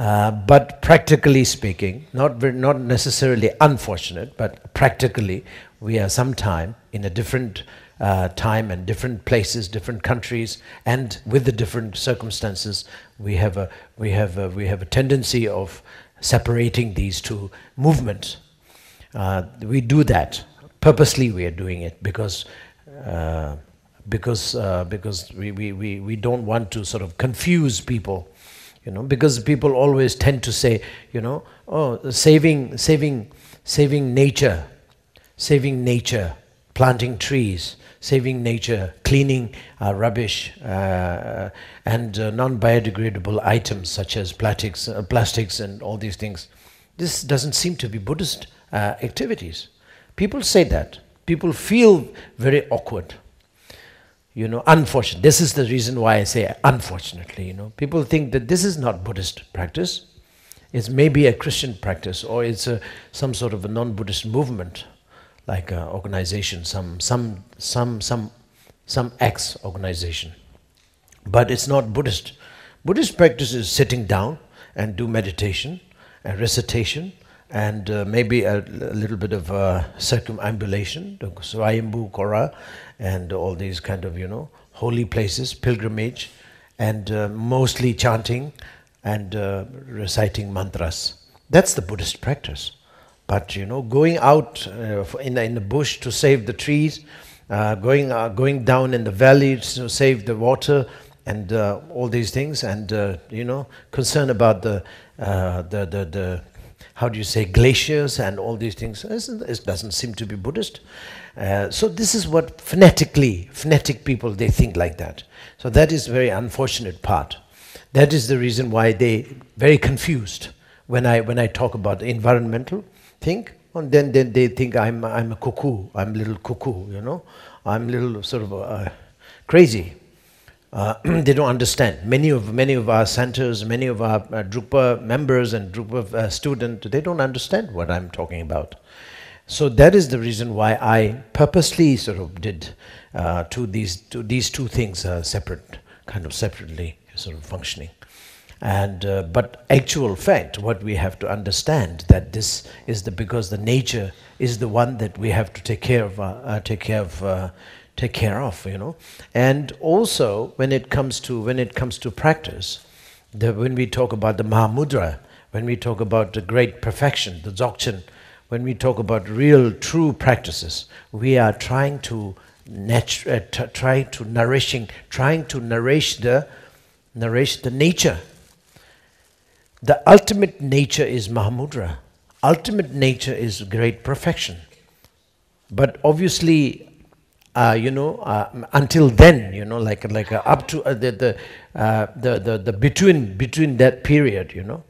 But practically speaking, not necessarily unfortunate, but practically, we are sometime in a different time and different places, different countries, and with the different circumstances, we have a tendency of separating these two movements. We do that purposely. We are doing it because we don't want to sort of confuse people. Because people always tend to say, oh, saving nature, planting trees, saving nature, cleaning rubbish and non-biodegradable items such as plastics and all these things. This doesn't seem to be Buddhist activities. People say that. People feel very awkward. Unfortunately. This is the reason why I say unfortunately, People think that this is not Buddhist practice. It's maybe a Christian practice, or it's some sort of a non-Buddhist movement, like an organization, some ex-organization. But it's not Buddhist. Buddhist practice is sitting down and do meditation and recitation and maybe a little bit of circumambulation, the Swayambhu Kora, and all these kind of, holy places, pilgrimage, and mostly chanting and reciting mantras. That's the Buddhist practice. But, going out in the bush to save the trees, going down in the valley to save the water, and all these things, and, concern about the how do you say, glaciers and all these things, it doesn't seem to be Buddhist. So this is what phonetic people, they think like that. So that is very unfortunate part. That is the reason why they very confused when I talk about the environmental thing. And then they think I'm a cuckoo, I'm a little cuckoo, I'm a little sort of crazy. They don't understand. Many of our centers, many of our Drukpa members and Drukpa students, they don't understand what I'm talking about. So that is the reason why I purposely sort of did these two things separately sort of functioning. And but actual fact, what we have to understand, that this is because the nature is the one that we have to take care of, And also, when it comes to practice, when we talk about the Mahamudra, when we talk about the great perfection, the Dzogchen, when we talk about real, true practices, we are trying to nourish the nature. The ultimate nature is Mahamudra. Ultimate nature is great perfection. But obviously, until then, like up to the between that period,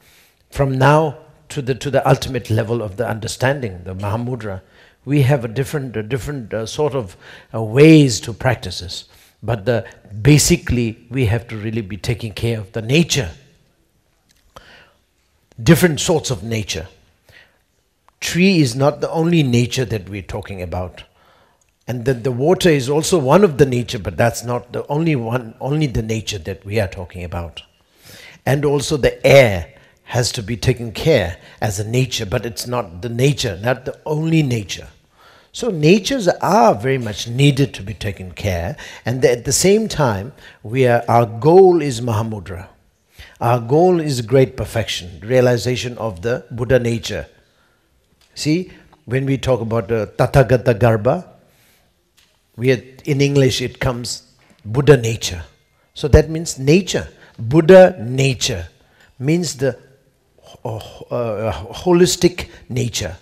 from now to the ultimate level of the understanding, the Mahamudra, we have a different sort of ways to practice this. But basically, we have to really be taking care of the nature. Different sorts of nature. Tree is not the only nature that we're talking about. And the water is also one of the nature, but that's not the only the nature that we are talking about. And also the air has to be taken care as a nature, but it's not the nature, not the only nature. So natures are very much needed to be taken care, and at the same time, our goal is Mahamudra. Our goal is great perfection, realization of the Buddha nature. See, when we talk about the Tathagata Garbha, in English it comes Buddha nature. So that means nature. Buddha nature means the holistic nature.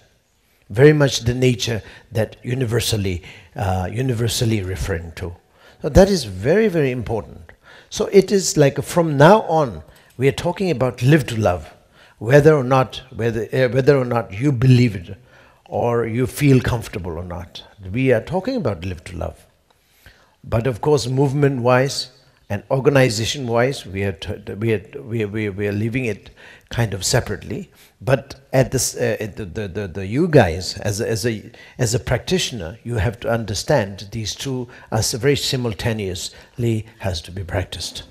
Very much the nature that universally referring to. So that is very, very important. So it is like from now on, we are talking about live to love, whether or not you believe it or you feel comfortable or not. We are talking about live to love. But of course, movement-wise and organization-wise, we are leaving it kind of separately. But at this, you guys, as a practitioner, you have to understand these two are very simultaneously has to be practiced.